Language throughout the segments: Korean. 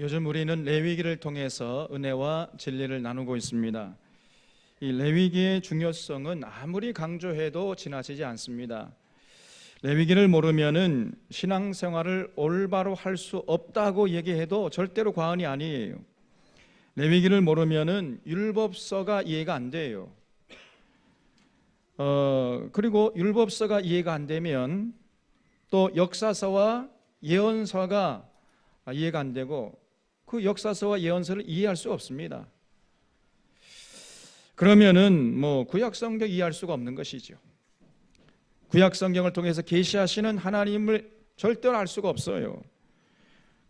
요즘 우리는 레위기를 통해서 은혜와 진리를 나누고 있습니다. 이 레위기의 중요성은 아무리 강조해도 지나치지 않습니다. 레위기를 모르면은 신앙생활을 올바로 할 수 없다고 얘기해도 절대로 과언이 아니에요. 레위기를 모르면은 율법서가 이해가 안 돼요. 그리고 율법서가 이해가 안 되면 또 역사서와 예언서가 이해가 안 되고 그 역사서와 예언서를 이해할 수 없습니다. 그러면은 구약 성경 이해할 수가 없는 것이죠. 구약 성경을 통해서 계시하시는 하나님을 절대로 알 수가 없어요.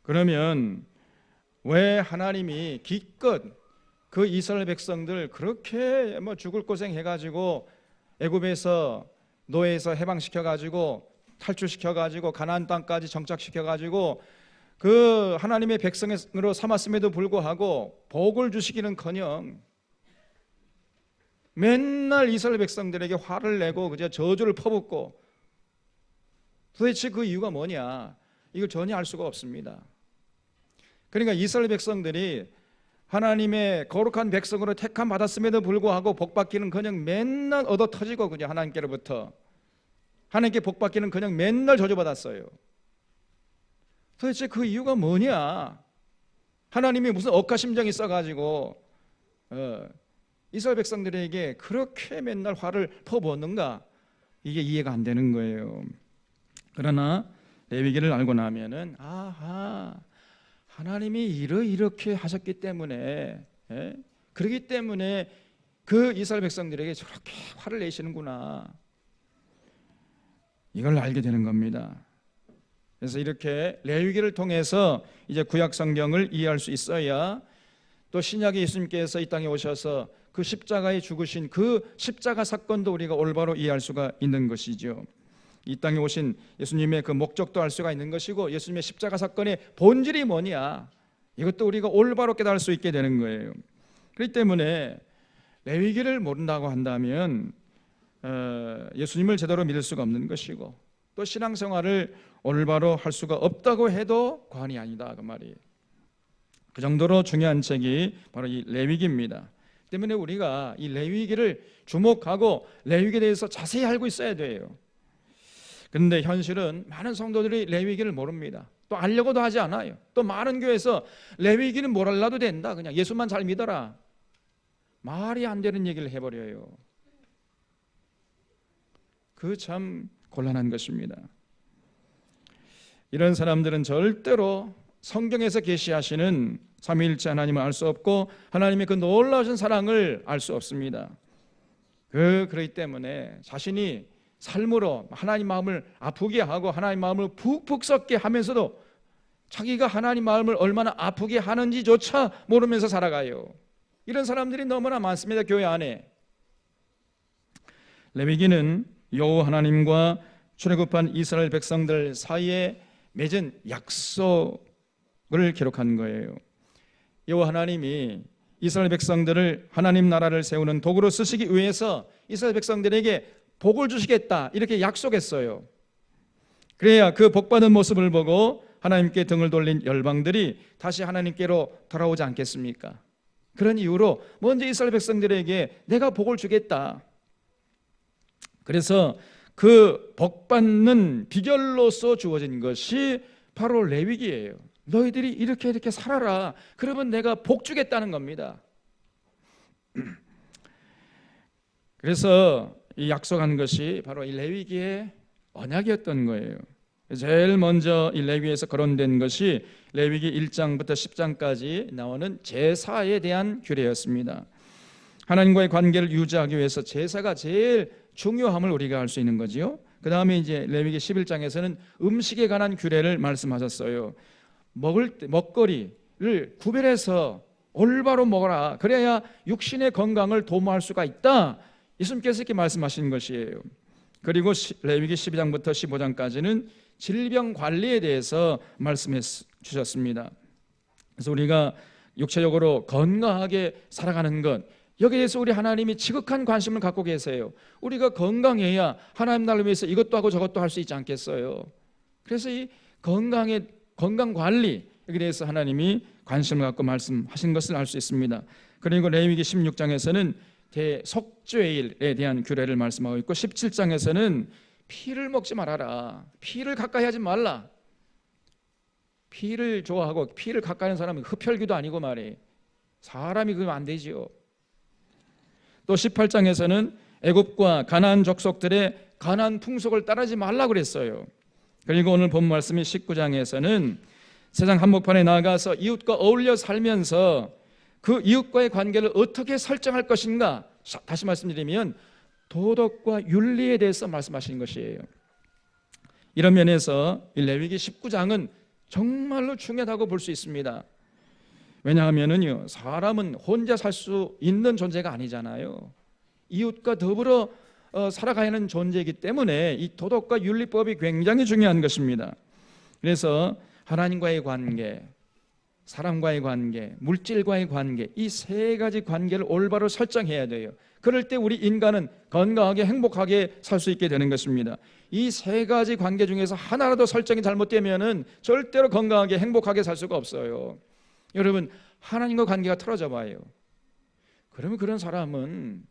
그러면 왜 하나님이 기껏 그 이스라엘 백성들 그렇게 죽을 고생 해가지고 애굽에서 노예에서 해방시켜가지고 탈출시켜가지고 가나안 땅까지 정착시켜가지고 그 하나님의 백성으로 삼았음에도 불구하고 복을 주시기는커녕 맨날 이스라엘 백성들에게 화를 내고 그저 저주를 퍼붓고, 도대체 그 이유가 뭐냐? 이걸 전혀 알 수가 없습니다. 그러니까 이스라엘 백성들이 하나님의 거룩한 백성으로 택함 받았음에도 불구하고 복받기는커녕 맨날 얻어터지고 그냥 하나님께로부터 하나님께 복받기는커녕 맨날 저주받았어요. 도대체 그 이유가 뭐냐? 하나님이 무슨 억하심정이 있어가지고 이스라엘 백성들에게 그렇게 맨날 화를 퍼부었는가? 이게 이해가 안 되는 거예요. 그러나 레위기를 알고 나면은 하나님이 이렇게 하셨기 때문에 그렇기 때문에 그 이스라엘 백성들에게 저렇게 화를 내시는구나, 이걸 알게 되는 겁니다. 그래서 이렇게 레위기를 통해서 이제 구약 성경을 이해할 수 있어야 또 신약의 예수님께서 이 땅에 오셔서 그 십자가에 죽으신 그 십자가 사건도 우리가 올바로 이해할 수가 있는 것이죠. 이 땅에 오신 예수님의 그 목적도 알 수가 있는 것이고, 예수님의 십자가 사건의 본질이 뭐냐, 이것도 우리가 올바로 깨달을 수 있게 되는 거예요. 그렇기 때문에 레위기를 모른다고 한다면 예수님을 제대로 믿을 수가 없는 것이고, 또 신앙생활을 올바로 할 수가 없다고 해도 과언이 아니다, 그 말이에요. 그 정도로 중요한 책이 바로 이 레위기입니다. 때문에 우리가 이 레위기를 주목하고 레위기에 대해서 자세히 알고 있어야 돼요. 그런데 현실은 많은 성도들이 레위기를 모릅니다. 또 알려고도 하지 않아요. 또 많은 교회에서 레위기는 뭘 알아도 된다, 그냥 예수만 잘 믿어라, 말이 안 되는 얘기를 해버려요. 그 참 곤란한 것입니다. 이런 사람들은 절대로 성경에서 계시하시는 삼위일체 하나님을 알 수 없고 하나님의 그 놀라우신 사랑을 알 수 없습니다. 그렇기 때문에 자신이 삶으로 하나님 마음을 아프게 하고 하나님 마음을 푹푹 썩게 하면서도 자기가 하나님 마음을 얼마나 아프게 하는지조차 모르면서 살아가요. 이런 사람들이 너무나 많습니다, 교회 안에. 레위기는 여호와 하나님과 출애굽한 이스라엘 백성들 사이에 맺은 약속을 기록한 거예요. 여호와 하나님이 이스라엘 백성들을 하나님 나라를 세우는 도구로 쓰시기 위해서 이스라엘 백성들에게 복을 주시겠다, 이렇게 약속했어요. 그래야 그 복받은 모습을 보고 하나님께 등을 돌린 열방들이 다시 하나님께로 돌아오지 않겠습니까? 그런 이유로 먼저 이스라엘 백성들에게 내가 복을 주겠다. 그래서 그 복받는 비결로서 주어진 것이 바로 레위기예요. 너희들이 이렇게 살아라, 그러면 내가 복 주겠다는 겁니다. 그래서 이 약속한 것이 바로 이 레위기의 언약이었던 거예요. 제일 먼저 이 레위기에서 거론된 것이 레위기 1장부터 10장까지 나오는 제사에 대한 규례였습니다. 하나님과의 관계를 유지하기 위해서 제사가 제일 중요함을 우리가 알 수 있는 거지요. 그 다음에 이제 레위기 11장에서는 음식에 관한 규례를 말씀하셨어요. 먹거리를 구별해서 올바로 먹어라, 그래야 육신의 건강을 도모할 수가 있다, 예수님께서 이렇게 말씀하신 것이에요. 그리고 레위기 12장부터 15장까지는 질병 관리에 대해서 말씀해 주셨습니다. 그래서 우리가 육체적으로 건강하게 살아가는 것, 여기에 대해서 우리 하나님이 지극한 관심을 갖고 계세요. 우리가 건강해야 하나님 나라를 위해서 이것도 하고 저것도 할 수 있지 않겠어요? 그래서 이 건강 관리, 여기에 대해서 하나님이 관심을 갖고 말씀하신 것을 알 수 있습니다. 그리고 레위기 16장에서는 대속죄일에 대한 규례를 말씀하고 있고 17장에서는 피를 먹지 말아라. 피를 가까이 하지 말라. 피를 좋아하고 피를 가까이 하는 사람은 흡혈귀도 아니고 말이에요. 사람이 그러면 안 되지요. 또 18장에서는 애굽과 가나안 족속들의 가나안 풍속을 따르지 말라고 그랬어요. 그리고 오늘 본 말씀인 19장에서는 세상 한복판에 나가서 이웃과 어울려 살면서 그 이웃과의 관계를 어떻게 설정할 것인가, 다시 말씀드리면 도덕과 윤리에 대해서 말씀하시는 것이에요. 이런 면에서 이 레위기 19장은 정말로 중요하다고 볼 수 있습니다. 왜냐하면은요, 사람은 혼자 살 수 있는 존재가 아니잖아요. 이웃과 더불어 살아가는 존재이기 때문에 이 도덕과 윤리법이 굉장히 중요한 것입니다. 그래서 하나님과의 관계, 사람과의 관계, 물질과의 관계, 이 세 가지 관계를 올바로 설정해야 돼요. 그럴 때 우리 인간은 건강하게 행복하게 살 수 있게 되는 것입니다. 이 세 가지 관계 중에서 하나라도 설정이 잘못되면은 절대로 건강하게 행복하게 살 수가 없어요. 여러분, 하나님과 관계가 틀어져 봐요. 그러면 그런 사람은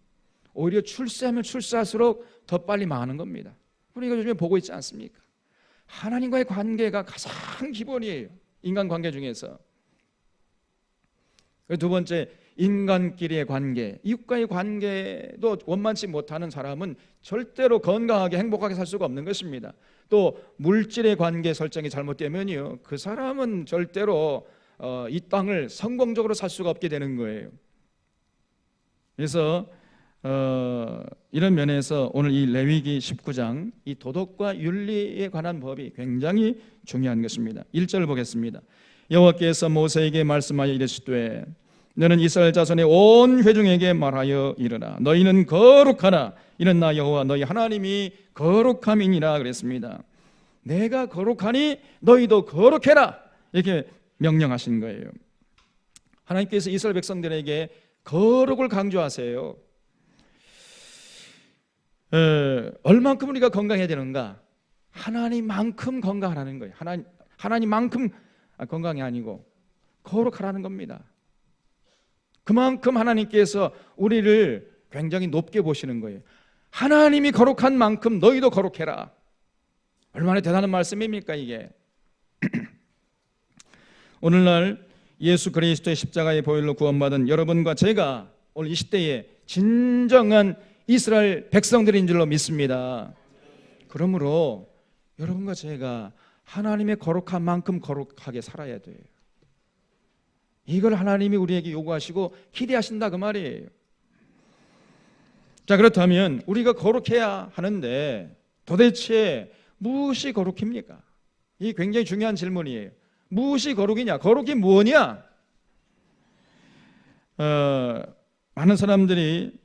오히려 출세하면 출세할수록 더 빨리 망하는 겁니다. 우리가 요즘에 보고 있지 않습니까? 하나님과의 관계가 가장 기본이에요. 인간관계 중에서. 두 번째, 인간끼리의 관계, 이웃과의 관계도 원만치 못하는 사람은 절대로 건강하게 행복하게 살 수가 없는 것입니다. 또 물질의 관계 설정이 잘못되면요, 그 사람은 절대로 이 땅을 성공적으로 살 수가 없게 되는 거예요. 그래서 이런 면에서 오늘 이 레위기 19장, 이 도덕과 윤리에 관한 법이 굉장히 중요한 것입니다. 1절 보겠습니다. 여호와께서 모세에게 말씀하여 이르시되 너는 이스라엘 자손의 온 회중에게 말하여 이르라. 너희는 거룩하라. 이는 나 여호와 너희 하나님이 거룩함이니라 그랬습니다. 내가 거룩하니 너희도 거룩해라. 이렇게 명령하신 거예요. 하나님께서 이스라엘 백성들에게 거룩을 강조하세요. 얼만큼 우리가 건강해야 되는가? 하나님만큼 건강하라는 거예요. 하나님만큼 건강이 아니고 거룩하라는 겁니다. 그만큼 하나님께서 우리를 굉장히 높게 보시는 거예요. 하나님이 거룩한 만큼 너희도 거룩해라. 얼마나 대단한 말씀입니까 이게. 오늘날 예수 그리스도의 십자가의 보혈로 구원받은 여러분과 제가 오늘 이 시대에 진정한 이스라엘 백성들인 줄로 믿습니다. 그러므로 여러분과 제가 하나님의 거룩한 만큼 거룩하게 살아야 돼요. 이걸 하나님이 우리에게 요구하시고 기대하신다 그 말이에요. 자, 그렇다면 우리가 거룩해야 하는데 도대체 무엇이 거룩입니까? 이 굉장히 중요한 질문이에요. 무엇이 거룩이냐? 거룩이 무엇이냐? 많은 사람들이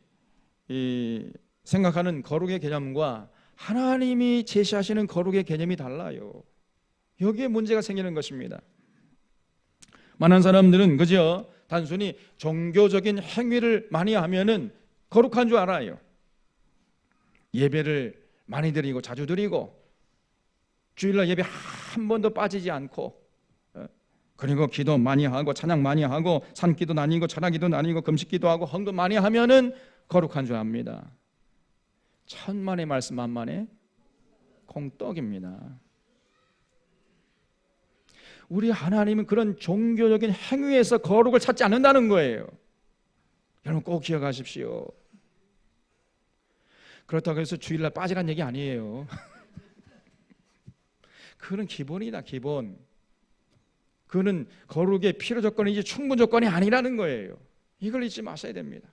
생각하는 거룩의 개념과 하나님이 제시하시는 거룩의 개념이 달라요. 여기에 문제가 생기는 것입니다. 많은 사람들은 그저 단순히 종교적인 행위를 많이 하면은 거룩한 줄 알아요. 예배를 많이 드리고 자주 드리고 주일날 예배 한 번도 빠지지 않고 그리고 기도 많이 하고 찬양 많이 하고 산기도 나뉘고 찬양기도 나뉘고 금식기도 하고 헌금 많이 하면은 거룩한 줄 압니다. 천만의 말씀 만만의 콩떡입니다. 우리 하나님은 그런 종교적인 행위에서 거룩을 찾지 않는다는 거예요. 여러분 꼭 기억하십시오. 그렇다고 해서 주일날 빠지란 얘기 아니에요. 그건 기본이다, 기본. 그거는 거룩의 필요 조건이지 충분 조건이 아니라는 거예요. 이걸 잊지 마셔야 됩니다.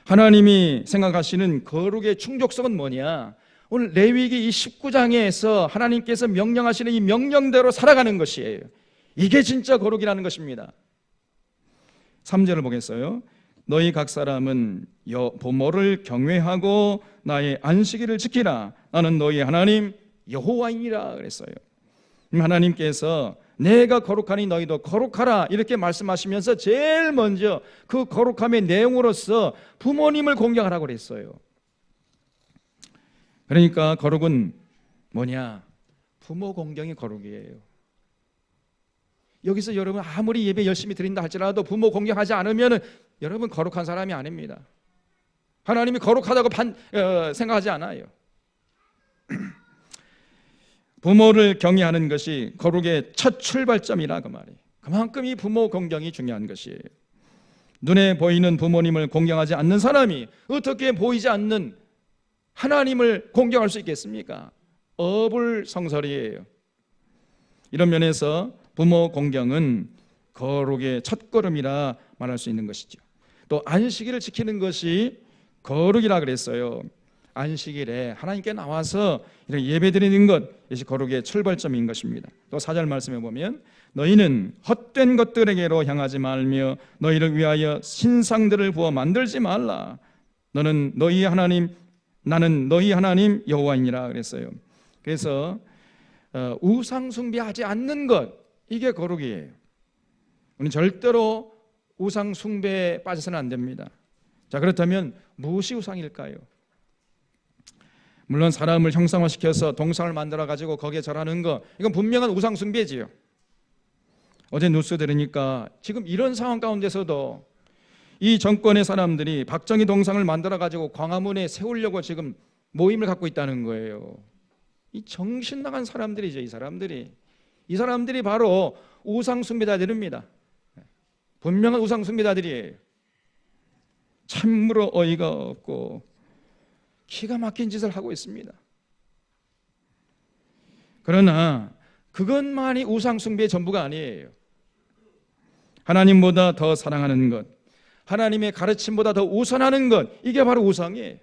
하나님이 생각하시는 거룩의 충족성은 뭐냐? 오늘 레위기 이 19장에서 하나님께서 명령하시는 이 명령대로 살아가는 것이에요. 이게 진짜 거룩이라는 것입니다. 3절을 보겠어요. 너희 각 사람은 부모를 경외하고 나의 안식일을 지키라. 나는 너희 하나님 여호와이니라 그랬어요. 하나님께서 내가 거룩하니 너희도 거룩하라 이렇게 말씀하시면서 제일 먼저 그 거룩함의 내용으로서 부모님을 공경하라고 그랬어요. 그러니까 거룩은 뭐냐? 부모 공경이 거룩이에요. 여기서 여러분 아무리 예배 열심히 드린다 할지라도 부모 공경하지 않으면 여러분 거룩한 사람이 아닙니다. 하나님이 거룩하다고 생각하지 않아요. 부모를 경외하는 것이 거룩의 첫 출발점이라 그 말이에요. 그만큼 이 부모 공경이 중요한 것이에요. 눈에 보이는 부모님을 공경하지 않는 사람이 어떻게 보이지 않는 하나님을 공경할 수 있겠습니까? 어불성설이에요. 이런 면에서 부모 공경은 거룩의 첫걸음이라 말할 수 있는 것이죠. 또 안식일을 지키는 것이 거룩이라 그랬어요. 안식일에 하나님께 나와서 이렇게 예배드리는 것, 이것이 거룩의 출발점인 것입니다. 또 4절 말씀에 보면 너희는 헛된 것들에게로 향하지 말며 너희를 위하여 신상들을 부어 만들지 말라. 너는 너희 하나님, 나는 너희 하나님 여호와이니라 그랬어요. 그래서 우상 숭배하지 않는 것, 이게 거룩이에요. 우리는 절대로 우상 숭배에 빠져서는 안 됩니다. 자, 그렇다면 무엇이 우상일까요? 물론 사람을 형상화시켜서 동상을 만들어 가지고 거기에 절하는 거, 이건 분명한 우상 숭배지요. 어제 뉴스 들으니까 지금 이런 상황 가운데서도 이 정권의 사람들이 박정희 동상을 만들어 가지고 광화문에 세우려고 지금 모임을 갖고 있다는 거예요. 이 정신 나간 사람들이죠. 이 사람들이 바로 우상 숭배자들입니다. 분명한 우상 숭배자들이에요. 참으로 어이가 없고 기가 막힌 짓을 하고 있습니다. 그러나 그것만이 우상 숭배의 전부가 아니에요. 하나님보다 더 사랑하는 것, 하나님의 가르침보다 더 우선하는 것, 이게 바로 우상이에요.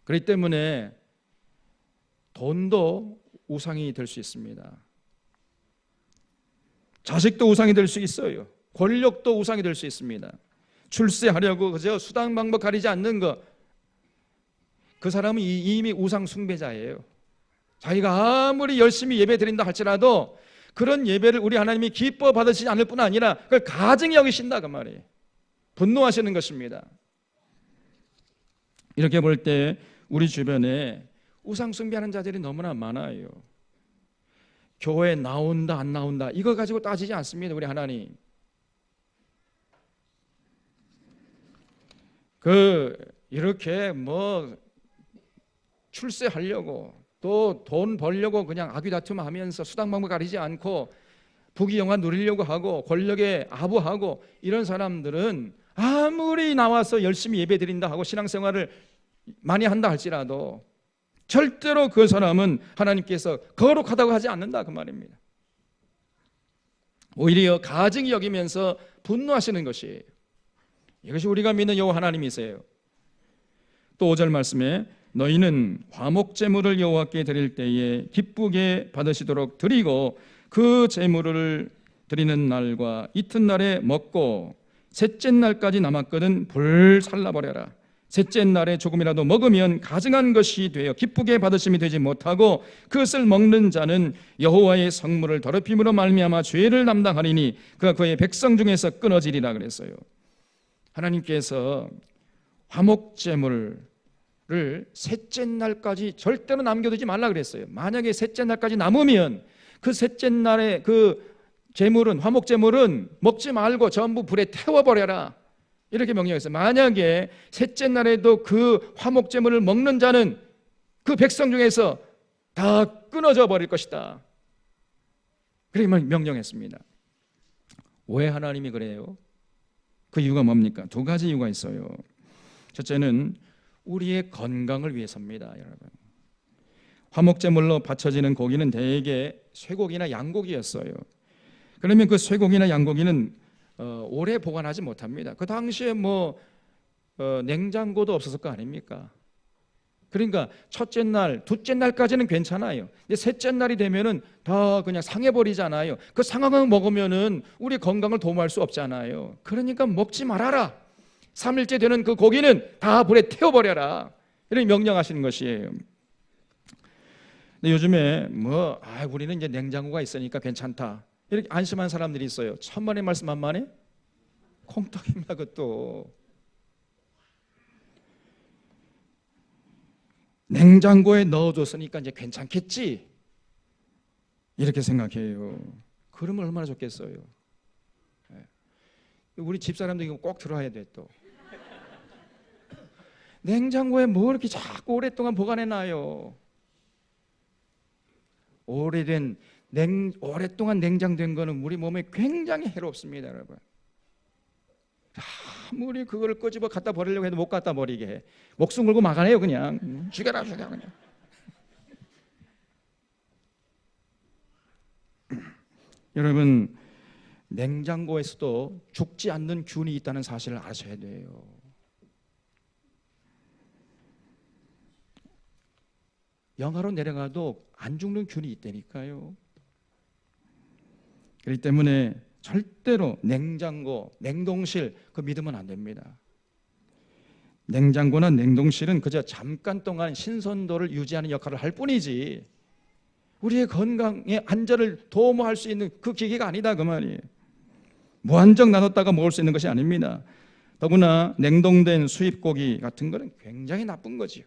그렇기 때문에 돈도 우상이 될 수 있습니다. 자식도 우상이 될 수 있어요. 권력도 우상이 될 수 있습니다. 출세하려고 그저 수단 방법 가리지 않는 것, 그 사람은 이미 우상 숭배자예요. 자기가 아무리 열심히 예배 드린다 할지라도 그런 예배를 우리 하나님이 기뻐 받으시지 않을 뿐 아니라 그걸 가증히 여기신다 그 말이에요. 분노하시는 것입니다. 이렇게 볼 때 우리 주변에 우상 숭배하는 자들이 너무나 많아요. 교회에 나온다 안 나온다 이거 가지고 따지지 않습니다. 우리 하나님 이렇게 출세하려고 또 돈 벌려고 그냥 아귀다툼하면서 수당방법 가리지 않고 부귀영화 누리려고 하고 권력에 아부하고 이런 사람들은 아무리 나와서 열심히 예배드린다 하고 신앙생활을 많이 한다 할지라도 절대로 그 사람은 하나님께서 거룩하다고 하지 않는다 그 말입니다. 오히려 가증히 여기면서 분노하시는 것이에요. 이것이 우리가 믿는 여호와 하나님이세요. 또 5절 말씀에 너희는 화목제물을 여호와께 드릴 때에 기쁘게 받으시도록 드리고 그 제물을 드리는 날과 이튿날에 먹고 셋째 날까지 남았거든 불살라 버려라. 셋째 날에 조금이라도 먹으면 가증한 것이 되어 기쁘게 받으심이 되지 못하고 그것을 먹는 자는 여호와의 성물을 더럽힘으로 말미암아 죄를 담당하리니 그가 그의 백성 중에서 끊어지리라 그랬어요. 하나님께서 화목제물을 셋째 날까지 절대로 남겨두지 말라 그랬어요. 만약에 셋째 날까지 남으면 그 셋째 날에 그 제물은 화목제물은 먹지 말고 전부 불에 태워버려라 이렇게 명령했어요. 만약에 셋째 날에도 그 화목제물을 먹는 자는 그 백성 중에서 다 끊어져 버릴 것이다 그렇게 명령했습니다. 왜 하나님이 그래요? 그 이유가 뭡니까? 두 가지 이유가 있어요. 첫째는 우리의 건강을 위해서입니다. 여러분, 화목제물로 바쳐지는 고기는 대개 쇠고기나 양고기였어요. 그러면 그 쇠고기나 양고기는 오래 보관하지 못합니다. 그 당시에 냉장고도 없었을 거 아닙니까? 그러니까 첫째 날, 둘째 날까지는 괜찮아요. 근데 셋째 날이 되면은 다 그냥 상해버리잖아요. 그 상황을 먹으면은 우리 건강을 도모할 수 없잖아요. 그러니까 먹지 말아라. 3일째 되는 그 고기는 다 불에 태워버려라. 이렇게 명령하시는 것이에요. 근데 요즘에 우리는 이제 냉장고가 있으니까 괜찮다. 이렇게 안심한 사람들이 있어요. 천만의 말씀 만만에 콩떡입니다. 그것도 냉장고에 넣어줬으니까 이제 괜찮겠지 이렇게 생각해요. 그러면 얼마나 좋겠어요. 우리 집사람도 이거 꼭 들어야 돼. 또 냉장고에 뭐 이렇게 자꾸 오랫동안 보관해놔요. 오랫동안 냉장된 거는 우리 몸에 굉장히 해롭습니다, 여러분. 아무리 그걸 끄집어 갖다 버리려고 해도 못 갖다 버리게 해. 목숨 걸고 막아내요. 그냥 죽여라 그냥. 여러분, 냉장고에서도 죽지 않는 균이 있다는 사실을 아셔야 돼요. 영하로 내려가도 안 죽는 균이 있다니까요. 그렇기 때문에 절대로 냉장고, 냉동실 그거 믿으면 안 됩니다. 냉장고나 냉동실은 그저 잠깐 동안 신선도를 유지하는 역할을 할 뿐이지 우리의 건강의 안전을 도모할 수 있는 그 기계가 아니다 그 말이에요. 무한정 놔뒀다가 먹을 수 있는 것이 아닙니다. 더구나 냉동된 수입 고기 같은 거는 굉장히 나쁜 거지요.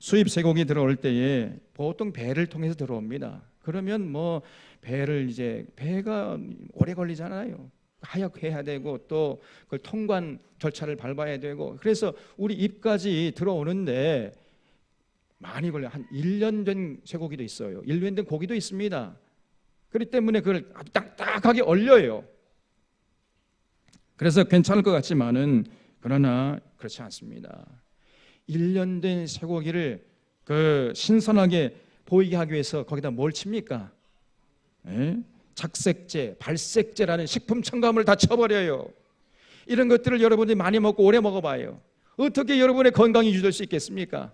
수입 쇠고기 들어올 때에 보통 배를 통해서 들어옵니다. 그러면 뭐 배가 오래 걸리잖아요. 하역해야 되고 또 그걸 통관 절차를 밟아야 되고 그래서 우리 입까지 들어오는데 많이 걸려. 한 1년 된 쇠고기도 있어요. 1년 된 고기도 있습니다. 그렇기 때문에 그걸 아주 딱딱하게 얼려요. 그래서 괜찮을 것 같지만은 그러나 그렇지 않습니다. 1년 된 쇠고기를 그 신선하게 보이게 하기 위해서 거기다 뭘 칩니까? 착색제, 발색제라는 식품 첨가물을 다 쳐버려요. 이런 것들을 여러분들이 많이 먹고 오래 먹어봐요. 어떻게 여러분의 건강이 유지될 수 있겠습니까?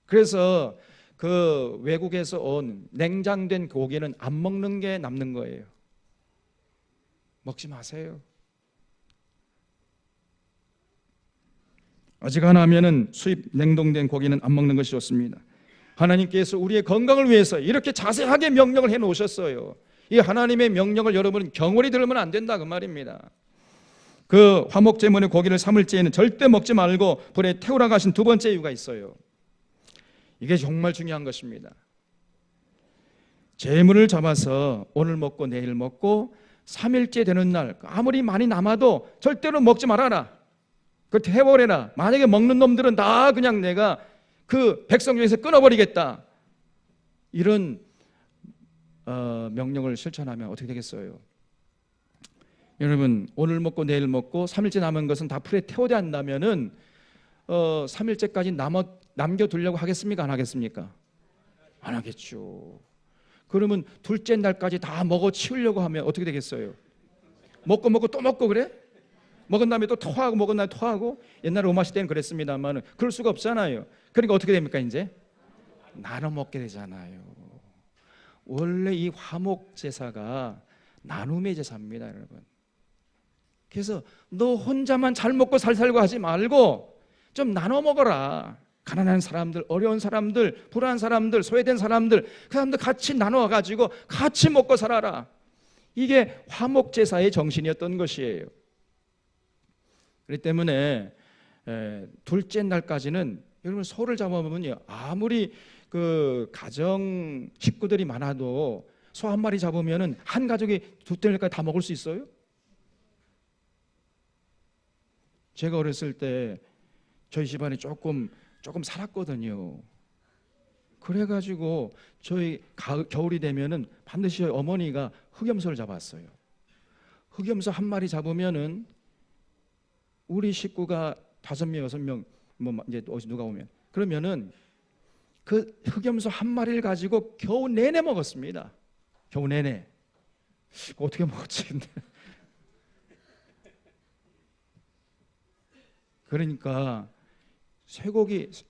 그래서 그 외국에서 온 냉장된 고기는 안 먹는 게 남는 거예요. 먹지 마세요. 어지간하면은 수입 냉동된 고기는 안 먹는 것이 좋습니다. 하나님께서 우리의 건강을 위해서 이렇게 자세하게 명령을 해 놓으셨어요. 이 하나님의 명령을 여러분은 경홀히 들으면 안 된다 그 말입니다. 그 화목제물의 고기를 삼을째에는 절대 먹지 말고 불에 태우라고 하신 두 번째 이유가 있어요. 이게 정말 중요한 것입니다. 제물을 잡아서 오늘 먹고 내일 먹고 3일째 되는 날 아무리 많이 남아도 절대로 먹지 말아라. 그걸 태워버려라. 만약에 먹는 놈들은 다 그냥 내가 그 백성 중에서 끊어버리겠다. 이런 명령을 실천하면 어떻게 되겠어요? 여러분, 오늘 먹고 내일 먹고 3일째 남은 것은 다 풀에 태워야 한다면은 3일째까지 남겨두려고 하겠습니까? 안 하겠습니까? 안 하겠죠. 그러면 둘째 날까지 다 먹어 치우려고 하면 어떻게 되겠어요? 먹고 또 먹고 그래? 먹은 다음에 또 토하고 먹은 다음에 토하고. 옛날에 로마 시대는 그랬습니다만 그럴 수가 없잖아요. 그러니까 어떻게 됩니까? 이제 나눠 먹게 되잖아요. 원래 이 화목 제사가 나눔의 제사입니다, 여러분. 그래서 너 혼자만 잘 먹고 살고 하지 말고 좀 나눠 먹어라. 가난한 사람들, 어려운 사람들, 불안한 사람들, 소외된 사람들, 그 사람들 같이 나눠 가지고 같이 먹고 살아라. 이게 화목 제사의 정신이었던 것이에요. 그렇기 때문에 둘째 날까지는 여러분 소를 잡아보면요, 아무리 그 가정 식구들이 많아도 소 한 마리 잡으면은 한 가족이 둘째 날까지 다 먹을 수 있어요? 제가 어렸을 때 저희 집안이 조금 살았거든요. 그래가지고 저희 겨울이 되면은 반드시 어머니가 흑염소를 잡았어요. 흑염소 한 마리 잡으면은 우리 식구가 5명, 6명, 뭐 이제 누가 오면 그러면은 그 흑염소 한 마리를 가지고 겨우 내내 먹었습니다. 겨우 내내. 어떻게 먹었지? 근데 그러니까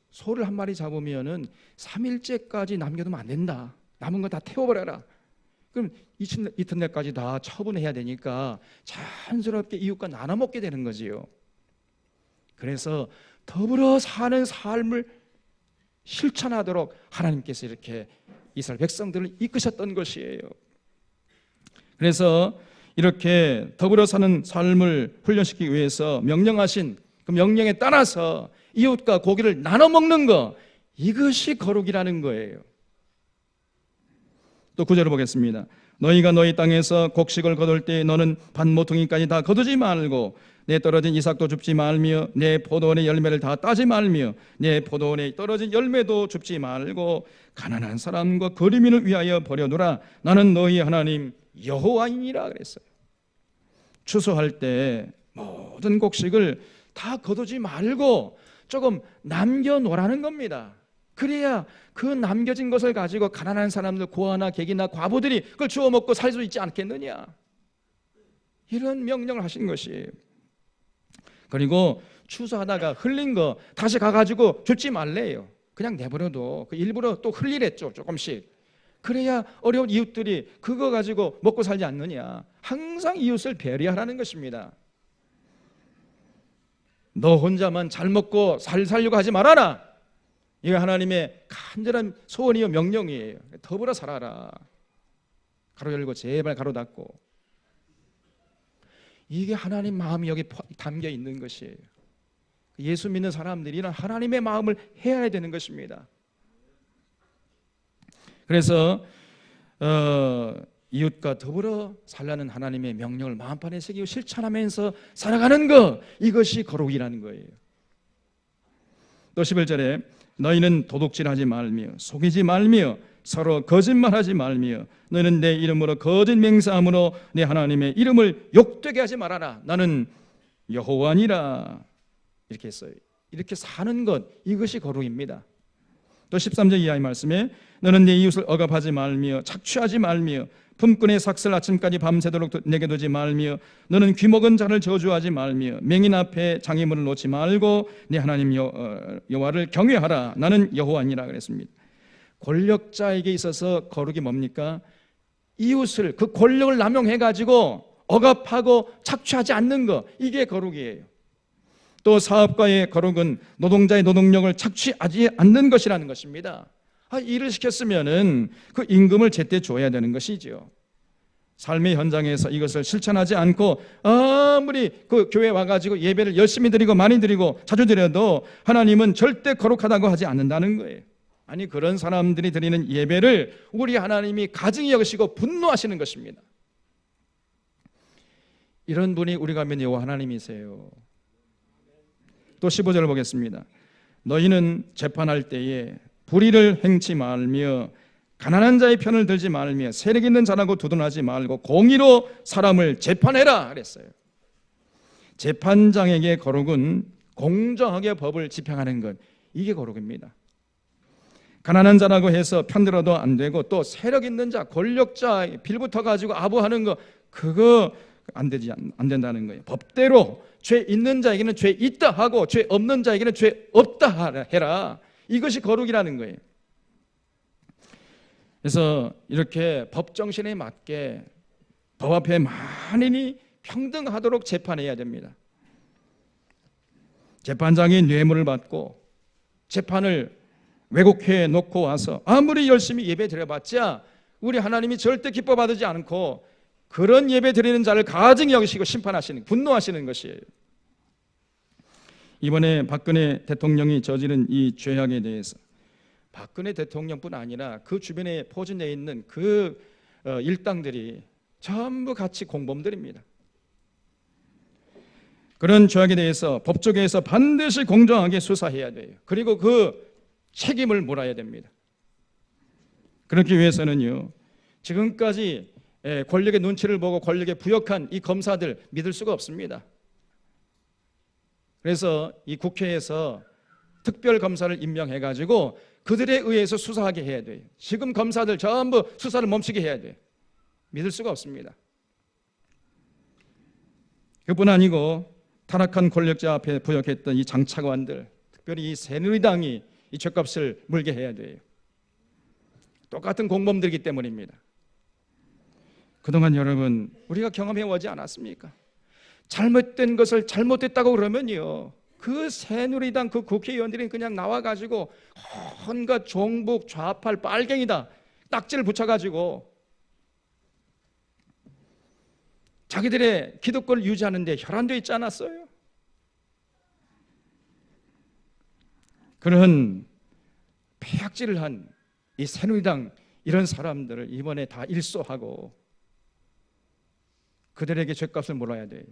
소를 한 마리 잡으면은 3일째까지 남겨두면 안 된다. 남은 거 다 태워버려라. 그럼 이튿날까지 다 처분해야 되니까 자연스럽게 이웃과 나눠 먹게 되는 거지요. 그래서 더불어 사는 삶을 실천하도록 하나님께서 이렇게 이스라엘 백성들을 이끄셨던 것이에요. 그래서 이렇게 더불어 사는 삶을 훈련시키기 위해서 명령하신 그 명령에 따라서 이웃과 고기를 나눠 먹는 것, 이것이 거룩이라는 거예요. 또 9절을 보겠습니다. 너희가 너희 땅에서 곡식을 거둘 때 너는 밭모퉁이까지 다 거두지 말고 내 떨어진 이삭도 줍지 말며 내 포도원의 열매를 다 따지 말며 내 포도원에 떨어진 열매도 줍지 말고 가난한 사람과 거리민을 위하여 버려두라. 나는 너희 하나님 여호와이니라 그랬어요. 추수할 때 모든 곡식을 다 거두지 말고 조금 남겨놓으라는 겁니다. 그래야 그 남겨진 것을 가지고 가난한 사람들, 고아나 객이나 과부들이 그걸 주워 먹고 살 수 있지 않겠느냐, 이런 명령을 하신 것이에요. 그리고 추수하다가 흘린 거 다시 가가지고 줍지 말래요. 그냥 내버려도 그 일부러 또 흘리랬죠, 조금씩. 그래야 어려운 이웃들이 그거 가지고 먹고 살지 않느냐. 항상 이웃을 배려하라는 것입니다. 너 혼자만 잘 먹고 살려고 하지 말아라. 이거 하나님의 간절한 소원이요 명령이에요. 더불어 살아라. 가로 열고 제발 가로 닫고. 이게 하나님 마음이 여기 담겨 있는 것이에요. 예수 믿는 사람들이 이런 하나님의 마음을 해야 되는 것입니다. 그래서 이웃과 더불어 살라는 하나님의 명령을 마음판에 새기고 실천하면서 살아가는 것, 이것이 거룩이라는 거예요. 또 11절에 너희는 도둑질하지 말며 속이지 말며 서로 거짓말하지 말며 너희는 내 이름으로 거짓 맹세함으로 내 하나님의 이름을 욕되게 하지 말아라. 나는 여호와니라. 이렇게 했어요. 이렇게 사는 것, 이것이 거룩입니다. 또 13절 이하의 말씀에 너는 내 이웃을 억압하지 말며 착취하지 말며 품꾼의 삭슬 아침까지 밤새도록 내게 두지 말며 너는 귀먹은 자를 저주하지 말며 맹인 앞에 장애물을 놓지 말고 내 하나님 여호와를 경외하라. 나는 여호와니라 그랬습니다. 권력자에게 있어서 거룩이 뭡니까? 이웃을, 그 권력을 남용해가지고 억압하고 착취하지 않는 것, 이게 거룩이에요. 또 사업가의 거룩은 노동자의 노동력을 착취하지 않는 것이라는 것입니다. 일을 시켰으면은 그 임금을 제때 줘야 되는 것이죠. 삶의 현장에서 이것을 실천하지 않고 아무리 그 교회 와가지고 예배를 열심히 드리고 많이 드리고 자주 드려도 하나님은 절대 거룩하다고 하지 않는다는 거예요. 아니, 그런 사람들이 드리는 예배를 우리 하나님이 가증히 여기시고 분노하시는 것입니다. 이런 분이 우리가 믿는 여호와 하나님이세요. 또 15절을 보겠습니다. 너희는 재판할 때에 불의를 행치 말며 가난한 자의 편을 들지 말며 세력 있는 자라고 두둔하지 말고 공의로 사람을 재판해라 그랬어요. 재판장에게 거룩은 공정하게 법을 집행하는 것, 이게 거룩입니다. 가난한 자라고 해서 편들어도 안 되고 또 세력 있는 자, 권력자 빌붙어 가지고 아부하는 거, 그거 안 된다는 거예요. 법대로 죄 있는 자에게는 죄 있다 하고 죄 없는 자에게는 죄 없다 해라. 이것이 거룩이라는 거예요. 그래서 이렇게 법 정신에 맞게 법 앞에 만인이 평등하도록 재판해야 됩니다. 재판장이 뇌물을 받고 재판을 왜곡해 놓고 와서 아무리 열심히 예배 드려봤자 우리 하나님이 절대 기뻐 받지 않고 그런 예배 드리는 자를 가증히 여기시고 심판하시는, 분노하시는 것이에요. 이번에 박근혜 대통령이 저지른 이 죄악에 대해서 박근혜 대통령뿐 아니라 그 주변에 포진되어 있는 그 일당들이 전부 같이 공범들입니다. 그런 죄악에 대해서 법조계에서 반드시 공정하게 수사해야 돼요. 그리고 그 책임을 물어야 됩니다. 그렇기 위해서는요, 지금까지 권력의 눈치를 보고 권력에 부역한 이 검사들 믿을 수가 없습니다. 그래서 이 국회에서 특별 검사를 임명해가지고 그들에 의해서 수사하게 해야 돼요. 지금 검사들 전부 수사를 멈추게 해야 돼요. 믿을 수가 없습니다. 그뿐 아니고 타락한 권력자 앞에 부역했던 이 장차관들, 특별히 이 새누리당이 이 죗값을 물게 해야 돼요. 똑같은 공범들이기 때문입니다. 그동안 여러분, 우리가 경험해 오지 않았습니까? 잘못된 것을 잘못됐다고 그러면요, 그 새누리당 그 국회의원들이 그냥 나와가지고 온갖 종북 좌팔 빨갱이다 딱지를 붙여가지고 자기들의 기득권을 유지하는 데 혈안되어 있지 않았어요? 그런 폐악질을 한 이 새누리당 이런 사람들을 이번에 다 일소하고 그들에게 죗값을 물어야 돼요.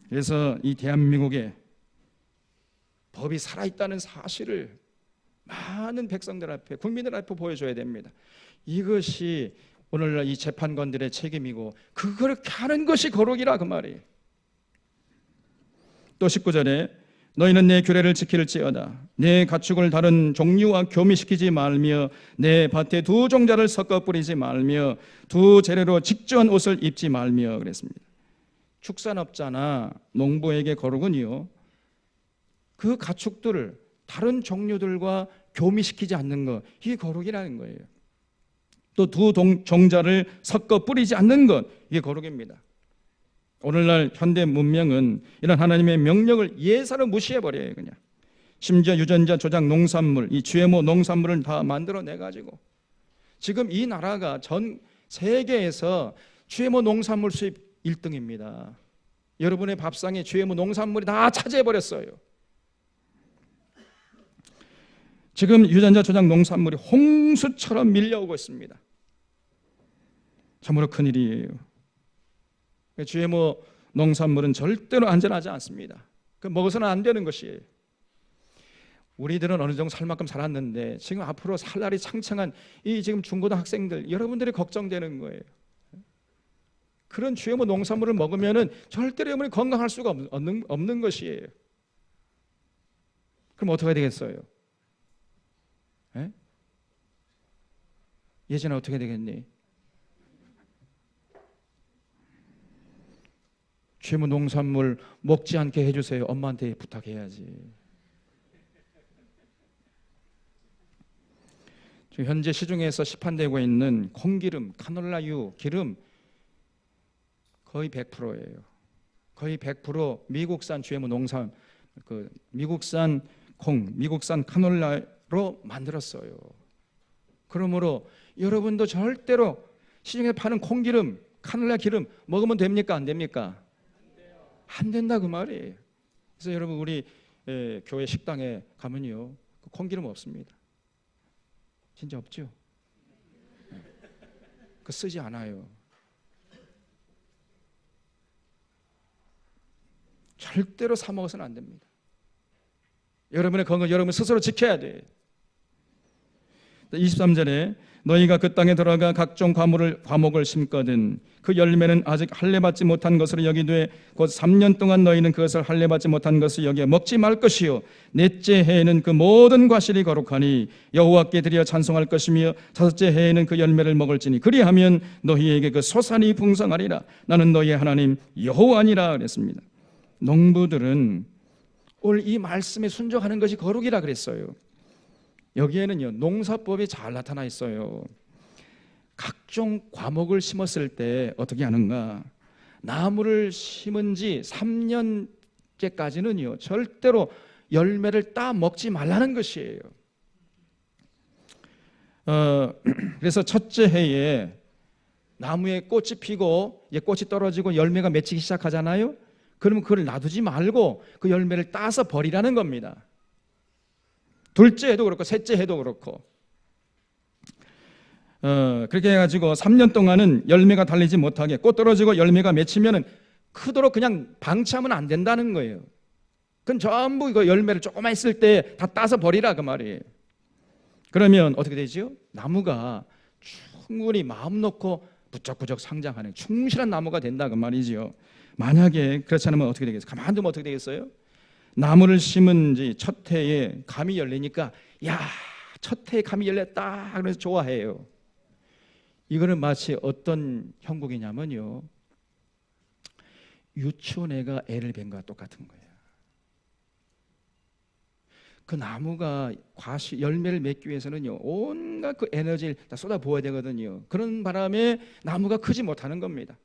그래서 이 대한민국에 법이 살아있다는 사실을 많은 백성들 앞에, 국민들 앞에 보여줘야 됩니다. 이것이 오늘날 이 재판관들의 책임이고 그렇게 하는 것이 거룩이라 그 말이에요. 또 19절에 너희는 내 규례를 지킬지어다. 내 가축을 다른 종류와 교미시키지 말며 내 밭에 두 종자를 섞어 뿌리지 말며 두 재래로 직조한 옷을 입지 말며 그랬습니다. 축산업자나 농부에게 거룩은요, 그 가축들을 다른 종류들과 교미시키지 않는 것, 이게 거룩이라는 거예요. 또 두 종자를 섞어 뿌리지 않는 것, 이게 거룩입니다. 오늘날 현대 문명은 이런 하나님의 명령을 예사로 무시해버려요. 그냥 심지어 유전자 조작 농산물, 이 GMO 농산물을 다 만들어내가지고 지금 이 나라가 전 세계에서 GMO 농산물 수입 1등입니다. 여러분의 밥상에 GMO 농산물이 다 차지해버렸어요. 지금 유전자 조작 농산물이 홍수처럼 밀려오고 있습니다. 참으로 큰일이에요. GMO 농산물은 절대로 안전하지 않습니다. 그 먹어서는 안 되는 것이에요. 우리들은 어느 정도 살 만큼 살았는데 지금 앞으로 살 날이 창창한 이 지금 중고등학생들, 여러분들이 걱정되는 거예요. 그런 GMO 농산물을 먹으면은 절대로 여러분이 건강할 수가 없는 것이에요. 그럼 어떻게 되겠어요? 예전에 어떻게 되겠니? GMO 농산물 먹지 않게 해주세요. 엄마한테 부탁해야지. 지금 현재 시중에서 시판되고 있는 콩기름, 카놀라유 기름 거의 100%예요. 거의 100% 미국산 GMO 농산, 미국산 콩, 미국산 카놀라로 만들었어요. 그러므로 여러분도 절대로 시중에 파는 콩기름, 카놀라 기름 먹으면 됩니까? 안 됩니까? 안 된다 그 말이에요. 그래서 여러분 우리 교회 식당에 가면요 콩기름 없습니다. 진짜 없죠? 그 쓰지 않아요. 절대로 사 먹어서는 안 됩니다. 여러분의 건강 여러분 스스로 지켜야 돼요. 23절에 너희가 그 땅에 들어가 각종 과목을 심거든 그 열매는 아직 할례받지 못한 것으로 여기되 곧 3년 동안 너희는 그것을 할례받지 못한 것을 여기에 먹지 말 것이요 넷째 해에는 그 모든 과실이 거룩하니 여호와께 드려 찬송할 것이며 다섯째 해에는 그 열매를 먹을지니 그리하면 너희에게 그 소산이 풍성하리라. 나는 너희의 하나님 여호와니라 그랬습니다. 농부들은 올 이 말씀에 순종하는 것이 거룩이라 그랬어요. 여기에는요 농사법이 잘 나타나 있어요. 각종 과목을 심었을 때 어떻게 하는가? 나무를 심은 지 3년째까지는요 절대로 열매를 따 먹지 말라는 것이에요. 그래서 첫째 해에 나무에 꽃이 피고 이제 꽃이 떨어지고 열매가 맺히기 시작하잖아요. 그러면 그걸 놔두지 말고 그 열매를 따서 버리라는 겁니다. 둘째 해도 그렇고 셋째 해도 그렇고 그렇게 해가지고 3년 동안은 열매가 달리지 못하게 꽃 떨어지고 열매가 맺히면은 크도록 그냥 방치하면 안 된다는 거예요. 그건 전부 이거 열매를 조금만 있을 때 다 따서 버리라 그 말이에요. 그러면 어떻게 되죠? 나무가 충분히 마음 놓고 부쩍부쩍 성장하는 충실한 나무가 된다 그 말이죠. 만약에 그렇지 않으면 어떻게 되겠어요? 가만두면 어떻게 되겠어요? 나무를 심은 지 첫 해에 감이 열리니까 야, 첫 해에 감이 열렸다 그래서 좋아해요. 이거는 마치 어떤 형국이냐면요 유치원 애가 애를 뵌 거와 똑같은 거예요. 그 나무가 열매를 맺기 위해서는요 온갖 그 에너지를 다 쏟아부어야 되거든요. 그런 바람에 나무가 크지 못하는 겁니다.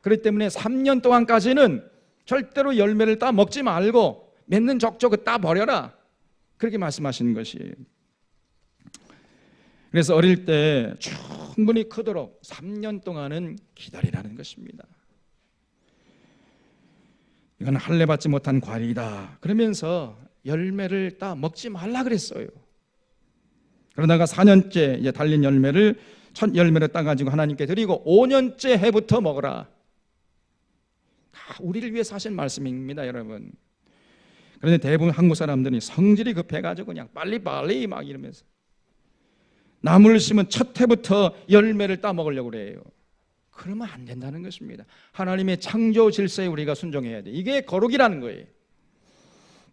그렇기 때문에 3년 동안까지는 절대로 열매를 따 먹지 말고 맺는 족족을 따 버려라 그렇게 말씀하시는 것이에요. 그래서 어릴 때 충분히 크도록 3년 동안은 기다리라는 것입니다. 이건 할례받지 못한 과일이다 그러면서 열매를 따 먹지 말라 그랬어요. 그러다가 4년째 이제 달린 열매를 첫 열매를 따가지고 하나님께 드리고 5년째 해부터 먹어라. 우리를 위해서 하신 말씀입니다, 여러분. 그런데 대부분 한국 사람들이 성질이 급해가지고 그냥 빨리빨리 막 이러면서 나무를 심은 첫 해부터 열매를 따먹으려고 그래요. 그러면 안 된다는 것입니다. 하나님의 창조 질서에 우리가 순종해야 돼. 이게 거룩이라는 거예요.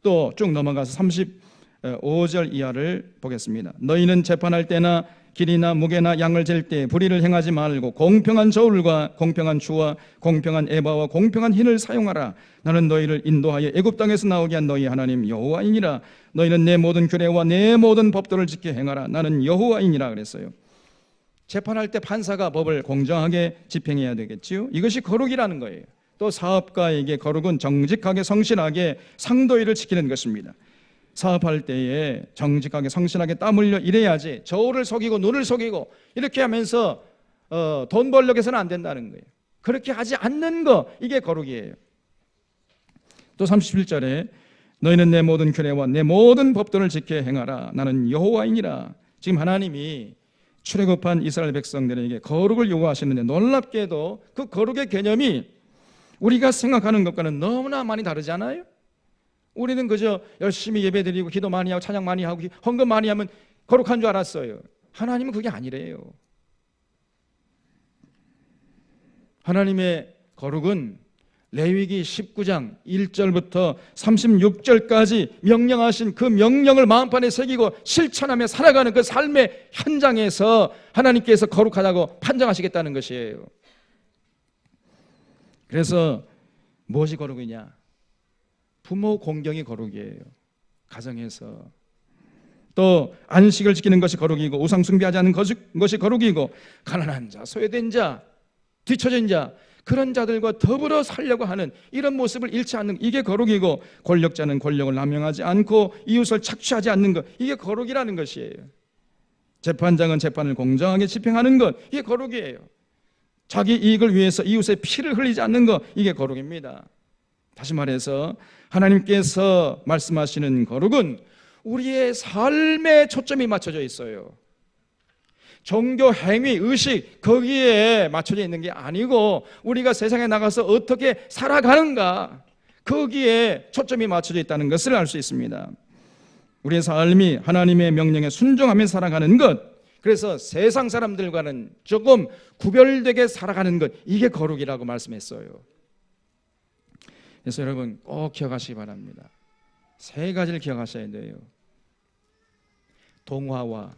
또 쭉 넘어가서 35절 이하를 보겠습니다. 너희는 재판할 때나 길이나 무게나 양을 잴 때 불의를 행하지 말고 공평한 저울과 공평한 주와 공평한 에바와 공평한 흰을 사용하라. 나는 너희를 인도하여 애굽 땅에서 나오게 한 너희 하나님 여호와이니라. 너희는 내 모든 규례와 내 모든 법도를 지켜 행하라. 나는 여호와이니라 그랬어요. 재판할 때 판사가 법을 공정하게 집행해야 되겠지요. 이것이 거룩이라는 거예요. 또 사업가에게 거룩은 정직하게 성실하게 상도일을 지키는 것입니다. 사업할 때에 정직하게 성실하게 땀 흘려 일해야지 저울을 속이고 눈을 속이고 이렇게 하면서 돈 벌려고 해서는 안 된다는 거예요. 그렇게 하지 않는 거, 이게 거룩이에요. 또 31절에 너희는 내 모든 규례와 내 모든 법도를 지켜 행하라. 나는 여호와이니라. 지금 하나님이 출애굽한 이스라엘 백성들에게 거룩을 요구하시는데 놀랍게도 그 거룩의 개념이 우리가 생각하는 것과는 너무나 많이 다르지 않아요? 우리는 그저 열심히 예배드리고 기도 많이 하고 찬양 많이 하고 헌금 많이 하면 거룩한 줄 알았어요. 하나님은 그게 아니래요. 하나님의 거룩은 레위기 19장 1절부터 36절까지 명령하신 그 명령을 마음판에 새기고 실천하며 살아가는 그 삶의 현장에서 하나님께서 거룩하다고 판정하시겠다는 것이에요. 그래서 무엇이 거룩이냐? 부모 공경이 거룩이에요. 가정에서. 또 안식을 지키는 것이 거룩이고 우상 숭배하지 않는 것이 거룩이고 가난한 자, 소외된 자, 뒤처진 자, 그런 자들과 더불어 살려고 하는 이런 모습을 잃지 않는, 이게 거룩이고 권력자는 권력을 남용하지 않고 이웃을 착취하지 않는 것, 이게 거룩이라는 것이에요. 재판장은 재판을 공정하게 집행하는 것, 이게 거룩이에요. 자기 이익을 위해서 이웃의 피를 흘리지 않는 것, 이게 거룩입니다. 다시 말해서 하나님께서 말씀하시는 거룩은 우리의 삶에 초점이 맞춰져 있어요. 종교, 행위, 의식 거기에 맞춰져 있는 게 아니고 우리가 세상에 나가서 어떻게 살아가는가, 거기에 초점이 맞춰져 있다는 것을 알 수 있습니다. 우리의 삶이 하나님의 명령에 순종하며 살아가는 것, 그래서 세상 사람들과는 조금 구별되게 살아가는 것, 이게 거룩이라고 말씀했어요. 그래서 여러분 꼭 기억하시기 바랍니다. 세 가지를 기억하셔야 돼요. 동화와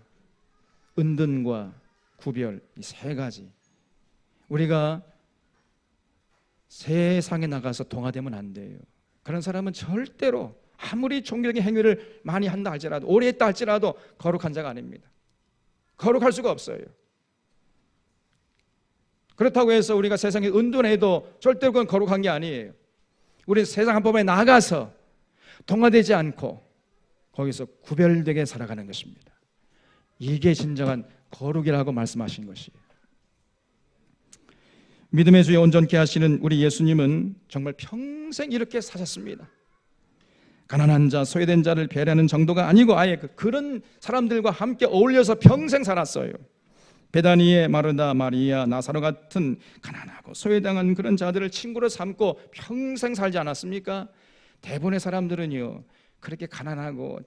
은둔과 구별, 이 세 가지. 우리가 세상에 나가서 동화되면 안 돼요. 그런 사람은 절대로 아무리 종교적인 행위를 많이 한다 할지라도, 오래 했다 할지라도 거룩한 자가 아닙니다. 거룩할 수가 없어요. 그렇다고 해서 우리가 세상에 은둔해도 절대로 그건 거룩한 게 아니에요. 우리 세상 한복판에 나가서 동화되지 않고 거기서 구별되게 살아가는 것입니다. 이게 진정한 거룩이라고 말씀하신 것이에요. 믿음의 주에 온전케 하시는 우리 예수님은 정말 평생 이렇게 사셨습니다. 가난한 자, 소외된 자를 배려하는 정도가 아니고 아예 그런 사람들과 함께 어울려서 평생 살았어요. 베다니의 마르다, 마리아, 나사로 같은 가난하고 소외당한 그런 자들을 친구로 삼고 평생 살지 않았습니까? 대부분의 사람들은요, 그렇게 가난하고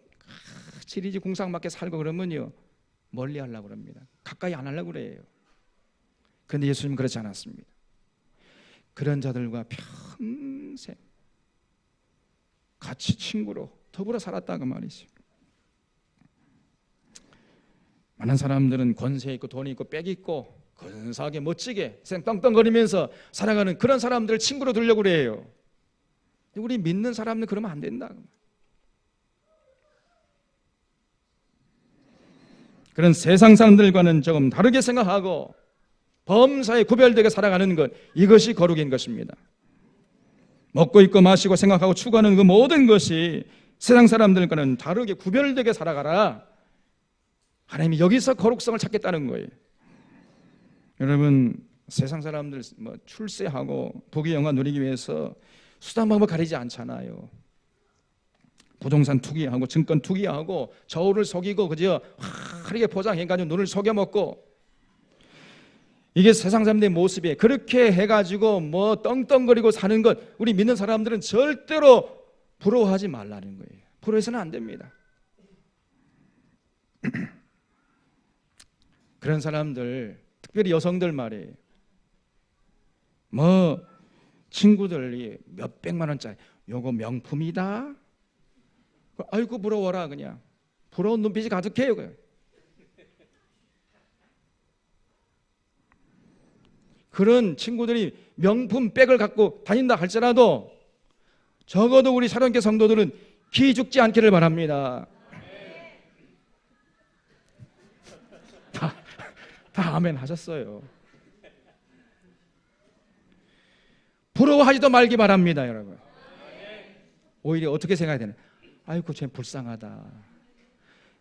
지리지 궁상맞게 살고 그러면요, 멀리 하려고 합니다. 가까이 안 하려고 그래요. 그런데 예수님은 그렇지 않았습니다. 그런 자들과 평생 같이 친구로 더불어 살았다고 말이죠. 많은 사람들은 권세 있고 돈이 있고 빽 있고 근사하게 멋지게 떵떵거리면서 살아가는 그런 사람들을 친구로 두려고 그래요. 우리 믿는 사람은 그러면 안 된다. 그런 세상 사람들과는 조금 다르게 생각하고 범사에 구별되게 살아가는 것, 이것이 거룩인 것입니다. 먹고 입고 마시고 생각하고 추구하는 그 모든 것이 세상 사람들과는 다르게 구별되게 살아가라. 하나님이 여기서 거룩성을 찾겠다는 거예요. 여러분, 세상 사람들 출세하고 부귀 영화 누리기 위해서 수단 방법 가리지 않잖아요. 부동산 투기하고 증권 투기하고 저울을 속이고 그저 화려하게 포장해가지고 눈을 속여먹고, 이게 세상 사람들의 모습이에요. 그렇게 해가지고 뭐 떵떵거리고 사는 것, 우리 믿는 사람들은 절대로 부러워하지 말라는 거예요. 부러워해서는 안 됩니다. 그런 사람들, 특별히 여성들 말이에요. 뭐 친구들이 몇 백만 원짜리, 요거 명품이다, 아이고 부러워라, 그냥 부러운 눈빛이 가득해요. 그런 친구들이 명품 백을 갖고 다닌다 할지라도 적어도 우리 사랑교회 성도들은 기죽지 않기를 바랍니다. 다 아멘 하셨어요. 부러워하지도 말기 바랍니다, 여러분. 오히려 어떻게 생각해야 되나? 아이고 쟤 불쌍하다.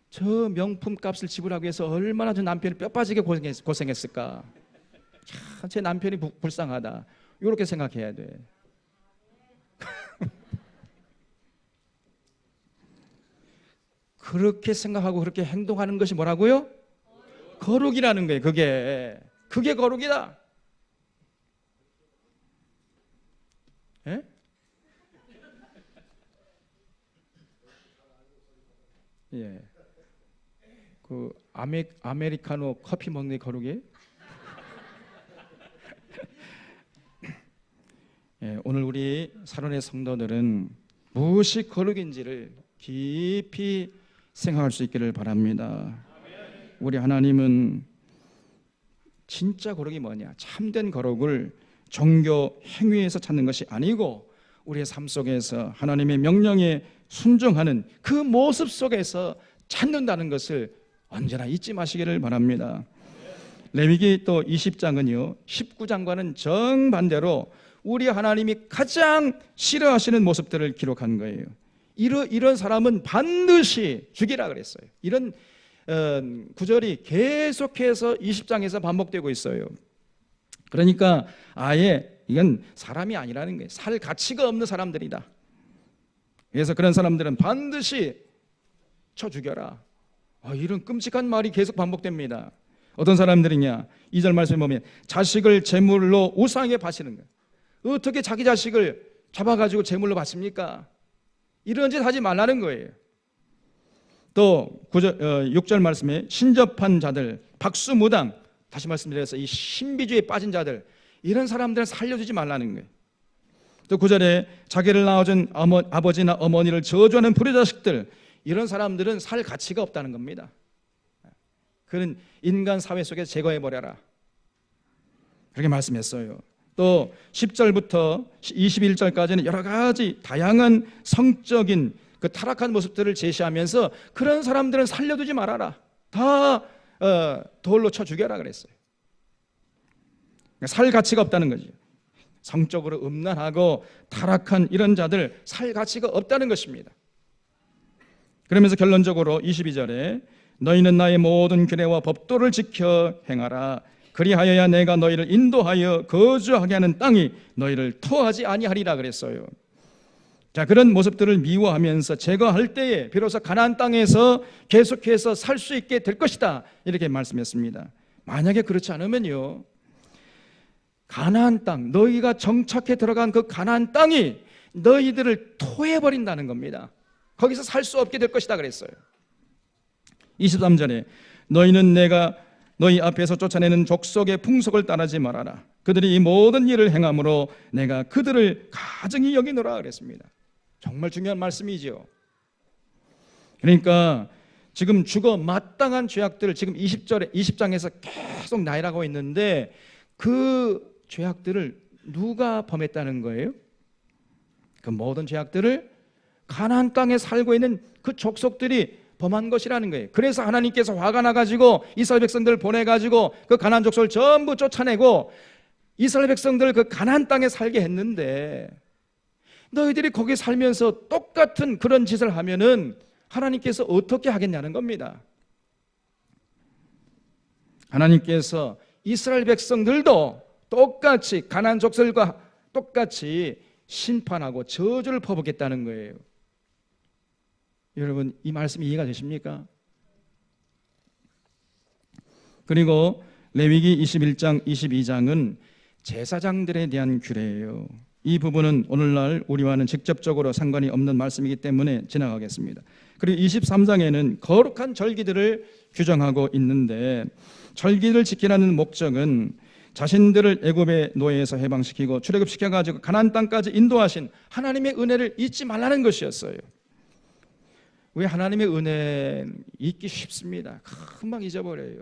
저 명품 값을 지불하기 위해서 얼마나 저 남편이 뼈 빠지게 고생했을까. 참, 제 남편이 불쌍하다. 이렇게 생각해야 돼. 그렇게 생각하고 그렇게 행동하는 것이 뭐라고요? 거룩이라는 거예요. 그게 거룩이다. 예? 예. 그 아메리카노 커피 먹는 게 거룩이에요? 예, 오늘 우리 사론의 성도들은 무엇이 거룩인지를 깊이 생각할 수 있기를 바랍니다. 우리 하나님은 진짜 거룩이 뭐냐? 참된 거룩을 종교 행위에서 찾는 것이 아니고 우리의 삶 속에서 하나님의 명령에 순종하는 그 모습 속에서 찾는다는 것을 언제나 잊지 마시기를 바랍니다. 레위기 또 20장은요 19장과는 정반대로 우리 하나님이 가장 싫어하시는 모습들을 기록한 거예요. 이런 사람은 반드시 죽이라 그랬어요. 이런 구절이 계속해서 20장에서 반복되고 있어요. 그러니까 아예 이건 사람이 아니라는 거예요. 살 가치가 없는 사람들이다. 그래서 그런 사람들은 반드시 쳐 죽여라. 이런 끔찍한 말이 계속 반복됩니다. 어떤 사람들이냐, 2절 말씀에 보면 자식을 제물로 우상에 바치는 거예요. 어떻게 자기 자식을 잡아가지고 제물로 바칩니까? 이런 짓 하지 말라는 거예요. 또 6절 말씀에 신접한 자들, 박수무당, 다시 말씀드려서 이 신비주의에 빠진 자들, 이런 사람들은 살려주지 말라는 거예요. 또 9절에 자기를 낳아준 아버지나 어머니를 저주하는 불효자식들, 이런 사람들은 살 가치가 없다는 겁니다. 그런 인간 사회 속에서 제거해버려라, 그렇게 말씀했어요. 또 10절부터 21절까지는 여러 가지 다양한 성적인 그 타락한 모습들을 제시하면서 그런 사람들은 살려두지 말아라, 다 돌로 쳐 죽여라 그랬어요. 살 가치가 없다는 거죠. 성적으로 음란하고 타락한 이런 자들 살 가치가 없다는 것입니다. 그러면서 결론적으로 22절에 너희는 나의 모든 규례와 법도를 지켜 행하라. 그리하여야 내가 너희를 인도하여 거주하게 하는 땅이 너희를 토하지 아니하리라 그랬어요. 자, 그런 모습들을 미워하면서 제거할 때에 비로소 가나안 땅에서 계속해서 살 수 있게 될 것이다, 이렇게 말씀했습니다. 만약에 그렇지 않으면요, 가나안 땅, 너희가 정착해 들어간 그 가나안 땅이 너희들을 토해버린다는 겁니다. 거기서 살 수 없게 될 것이다 그랬어요. 23절에 너희는 내가 너희 앞에서 쫓아내는 족속의 풍속을 따르지 말아라. 그들이 이 모든 일을 행함으로 내가 그들을 가증히 여기노라 그랬습니다. 정말 중요한 말씀이죠. 그러니까 지금 죽어 마땅한 죄악들을 지금 20장에서 계속 나열하고 있는데 그 죄악들을 누가 범했다는 거예요? 그 모든 죄악들을 가나안 땅에 살고 있는 그 족속들이 범한 것이라는 거예요. 그래서 하나님께서 화가 나가지고 이스라엘 백성들을 보내가지고 그 가나안 족속을 전부 쫓아내고 이스라엘 백성들을 그 가나안 땅에 살게 했는데, 너희들이 거기 살면서 똑같은 그런 짓을 하면은 하나님께서 어떻게 하겠냐는 겁니다. 하나님께서 이스라엘 백성들도 똑같이 가나안 족속들과 똑같이 심판하고 저주를 퍼붓겠다는 거예요. 여러분 이 말씀이 이해가 되십니까? 그리고 레위기 21장 22장은 제사장들에 대한 규례예요. 이 부분은 오늘날 우리와는 직접적으로 상관이 없는 말씀이기 때문에 지나가겠습니다. 그리고 23장에는 거룩한 절기들을 규정하고 있는데, 절기를 지키라는 목적은 자신들을 애굽의 노예에서 해방시키고 출애굽시켜가지고 가나안 땅까지 인도하신 하나님의 은혜를 잊지 말라는 것이었어요. 왜? 하나님의 은혜 잊기 쉽습니다. 금방 잊어버려요.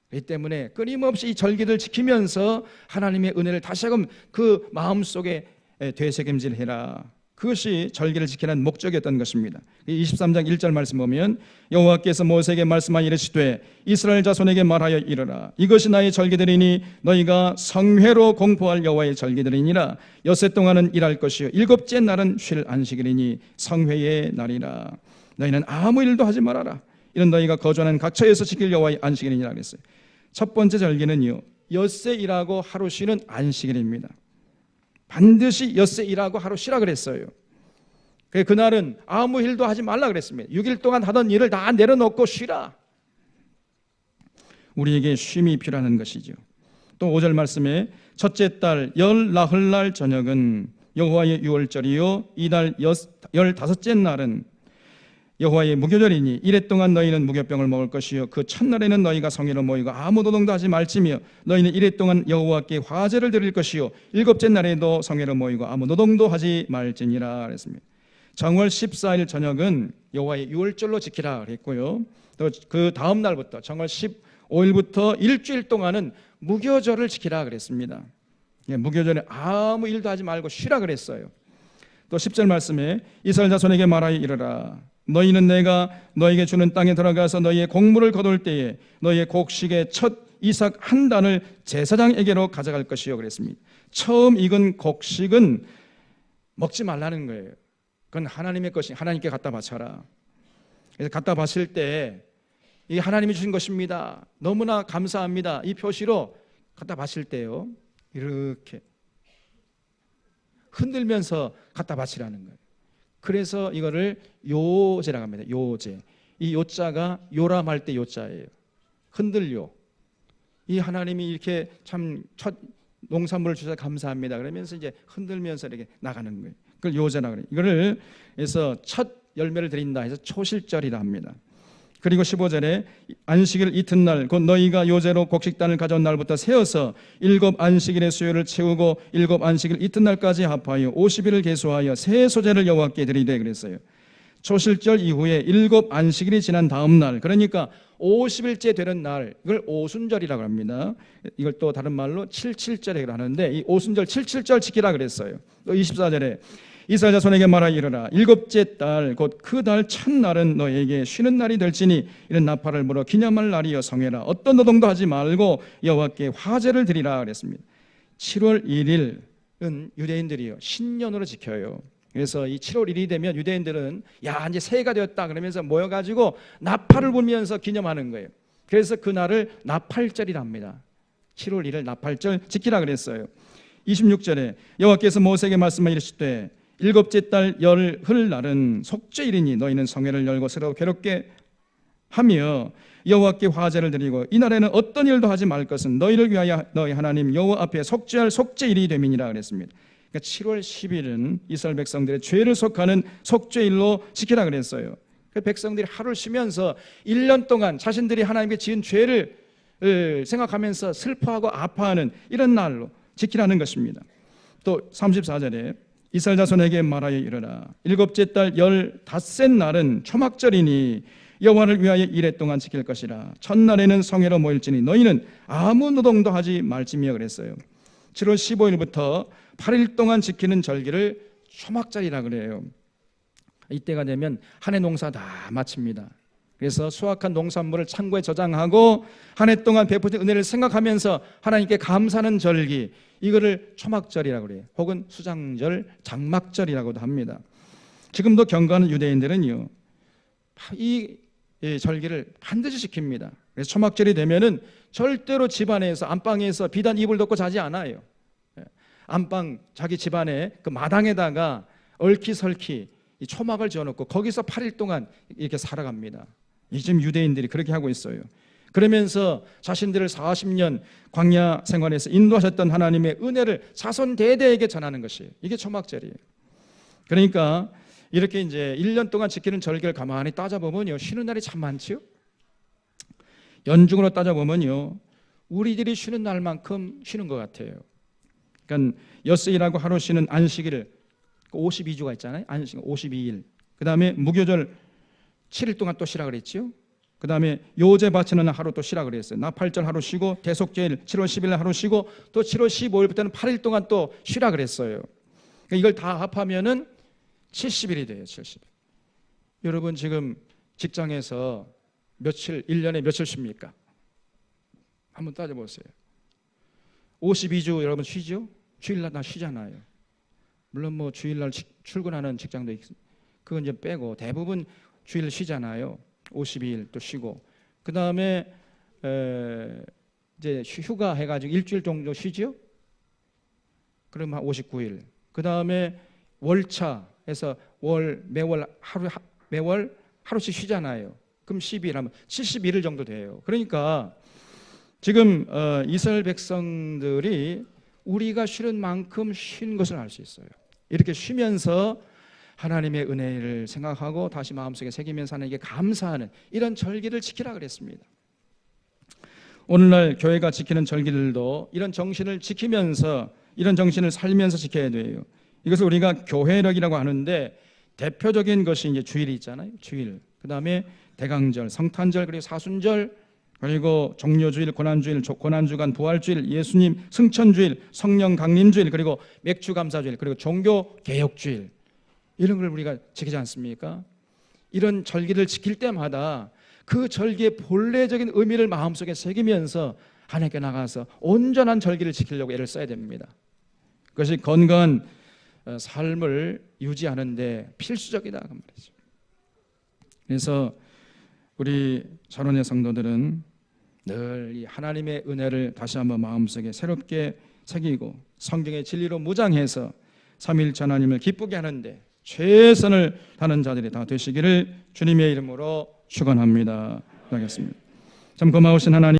그렇기 때문에 끊임없이 이 절기를 지키면서 하나님의 은혜를 다시 한번 그 마음속에 되새김질해라. 그것이 절기를 지키는 목적이었던 것입니다. 23장 1절 말씀 보면 여호와께서 모세에게 말씀하여 이르시되 이스라엘 자손에게 말하여 이르라. 이것이 나의 절기들이니 너희가 성회로 공포할 여호와의 절기들이니라. 엿새 동안은 일할 것이요 일곱째 날은 쉴 안식일이니 성회의 날이라. 너희는 아무 일도 하지 말아라. 이는 너희가 거주하는 각처에서 지킬 여호와의 안식일이니라 그랬어요. 첫 번째 절기는요, 엿새 일하고 하루 쉬는 안식일입니다. 반드시 엿새 일하고 하루 쉬라 그랬어요. 그날은 아무 일도 하지 말라 그랬습니다. 6일 동안 하던 일을 다 내려놓고 쉬라. 우리에게 쉼이 필요한 것이죠. 또 5절 말씀에 첫째 달 열 나흘날 저녁은 여호와의 유월절이요 이달 15째 날은 여호와의 무교절이니 이래 동안 너희는 무교병을 먹을 것이요 그 첫날에는 너희가 성회로 모이고 아무 노동도 하지 말지며 너희는 이래 동안 여호와께 화제를 드릴 것이요 일곱째 날에도 성회로 모이고 아무 노동도 하지 말지니라 그랬습니다. 정월 14일 저녁은 여호와의 유월절로 지키라 그랬고요. 또 그 다음 날부터 정월 15일부터 일주일 동안은 무교절을 지키라 그랬습니다. 무교절에 아무 일도 하지 말고 쉬라 그랬어요. 또 10절 말씀에 이스라엘 자손에게 말하여 이르라. 너희는 내가 너희에게 주는 땅에 들어가서 너희의 곡물을 거둘 때에 너희의 곡식의 첫 이삭 한 단을 제사장에게로 가져갈 것이요 그랬습니다. 처음 익은 곡식은 먹지 말라는 거예요. 그건 하나님의 것이 하나님께 갖다 바쳐라. 그래서 갖다 바칠 때 이 하나님이 주신 것입니다. 너무나 감사합니다. 이 표시로 갖다 바칠 때요 이렇게 흔들면서 갖다 바치라는 거예요. 그래서 이거를 요제라고 합니다. 요제. 이 요자가 요람할 때 요자예요. 흔들요. 이 하나님이 이렇게 참 첫 농산물을 주셔서 감사합니다. 그러면서 이제 흔들면서 이렇게 나가는 거예요. 그걸 요제라고 그래요. 이거를 해서 첫 열매를 드린다 해서 초실절이라 합니다. 그리고 15절에 안식일 이튿날 곧 너희가 요제로 곡식단을 가져온 날부터 세어서 7 안식일의 수요를 채우고 7 안식일 이튿날까지 합하여 50일을 계수하여 새 소제를 여호와께 드리되 그랬어요. 초실절 이후에 7 안식일이 지난 다음 날, 그러니까 50일째 되는 날, 이걸 오순절이라고 합니다. 이걸 또 다른 말로 77절이라고 하는데 이 오순절 77절 지키라 그랬어요. 또 24절에 이스라엘 자손에게 말하여 이르라. 7째 달 곧 그 달 첫날은 너에게 쉬는 날이 될지니 이는 나팔을 불어 기념할 날이여 성회라. 어떤 노동도 하지 말고 여호와께 화제를 드리라 그랬습니다. 7월 1일은 유대인들이요 신년으로 지켜요. 그래서 이 7월 1일이 되면 유대인들은 야 이제 새해가 되었다 그러면서 모여가지고 나팔을 불면서 기념하는 거예요. 그래서 그날을 나팔절이라 합니다. 7월 1일 나팔절 지키라 그랬어요. 26절에 여호와께서 모세에게 말씀하여 이르시되 7째 달 열흘 날은 속죄일이니 너희는 성회를 열고 서로 괴롭게 하며 여호와께 화제를 드리고 이날에는 어떤 일도 하지 말 것은 너희를 위하여 너희 하나님 여호와 앞에 속죄할 속죄일이 됨이니라 그랬습니다. 그러니까 7월 10일은 이스라엘 백성들의 죄를 속하는 속죄일로 지키라 그랬어요. 그 백성들이 하루를 쉬면서 1년 동안 자신들이 하나님께 지은 죄를 생각하면서 슬퍼하고 아파하는 이런 날로 지키라는 것입니다. 또 34절에 이스라엘 자손에게 말하여 이르라. 7째 달 15째 날은 초막절이니 여호와를 위하여 이래 동안 지킬 것이라. 첫날에는 성회로 모일지니 너희는 아무 노동도 하지 말지며 그랬어요. 7월 15일부터 8일 동안 지키는 절기를 초막절이라 그래요. 이때가 되면 한 해 농사 다 마칩니다. 그래서 수확한 농산물을 창고에 저장하고 한 해 동안 베푸신 은혜를 생각하면서 하나님께 감사하는 절기, 이거를 초막절이라고 그래요. 혹은 수장절, 장막절이라고도 합니다. 지금도 경건한 유대인들은요 이 절기를 반드시 지킵니다. 그래서 초막절이 되면은 절대로 집안에서 안방에서 비단 이불 덮고 자지 않아요. 안방 자기 집안에 그 마당에다가 얽히설키 이 초막을 지어놓고 거기서 8일 동안 이렇게 살아갑니다. 지금 유대인들이 그렇게 하고 있어요. 그러면서 자신들을 40년 광야 생활에서 인도하셨던 하나님의 은혜를 자손 대대에게 전하는 것이에요. 이게 초막절이에요. 그러니까 이렇게 이제 1년 동안 지키는 절기를 가만히 따져보면요, 쉬는 날이 참 많지요. 연중으로 따져보면요, 우리들이 쉬는 날만큼 쉬는 것 같아요. 그러니까 엿새일하고 하루 쉬는 안식일 52주가 있잖아요. 안식 52일. 그 다음에 무교절 7일 동안 또 쉬라 그랬지요. 그 다음에 요제 바치는 하루 또 쉬라 그랬어요. 나팔절 하루 쉬고 대속제일 7월 10일 하루 쉬고 또 7월 15일부터는 8일 동안 또 쉬라 그랬어요. 그러니까 이걸 다 합하면은 70일이 돼요. 70일. 여러분 지금 직장에서 며칠 1년에 며칠 쉽니까? 한번 따져보세요. 52주 여러분 쉬죠? 주일날 나 쉬잖아요. 물론 뭐 주일날 출근하는 직장도 있습니다. 그건 이제 빼고 대부분 주일 쉬잖아요. 52일 또 쉬고 그 다음에 이제 휴가 해가지고 일주일 정도 쉬죠. 그러면 59일. 그 다음에 월차 해서 매월 하루씩 쉬잖아요. 그럼 12일 하면 71일 정도 돼요. 그러니까 지금 이스라엘 백성들이 우리가 쉬는 만큼 쉰 것을 알 수 있어요. 이렇게 쉬면서 하나님의 은혜를 생각하고 다시 마음속에 새기면서 하나님께 감사하는 이런 절기를 지키라 그랬습니다. 오늘날 교회가 지키는 절기들도 이런 정신을 지키면서 이런 정신을 살면서 지켜야 돼요. 이것을 우리가 교회력이라고 하는데 대표적인 것이 이제 주일이 있잖아요. 주일. 그다음에 대강절, 성탄절, 그리고 사순절, 그리고 종료주일, 고난주일, 고난주간, 부활주일, 예수님 승천주일, 성령 강림주일, 그리고 맥주감사주일, 그리고 종교개혁주일, 이런 걸 우리가 지키지 않습니까? 이런 절기를 지킬 때마다 그 절기의 본래적인 의미를 마음속에 새기면서 하나님께 나가서 온전한 절기를 지키려고 애를 써야 됩니다. 그것이 건강한 삶을 유지하는 데 필수적이다 그 말이죠. 그래서 우리 전원의 성도들은 늘 이 하나님의 은혜를 다시 한번 마음속에 새롭게 새기고 성경의 진리로 무장해서 삼위일체 하나님을 기쁘게 하는데 최선을 다하는 자들이 다 되시기를 주님의 이름으로 축원합니다. 기도하겠습니다. 참 고마우신 하나님,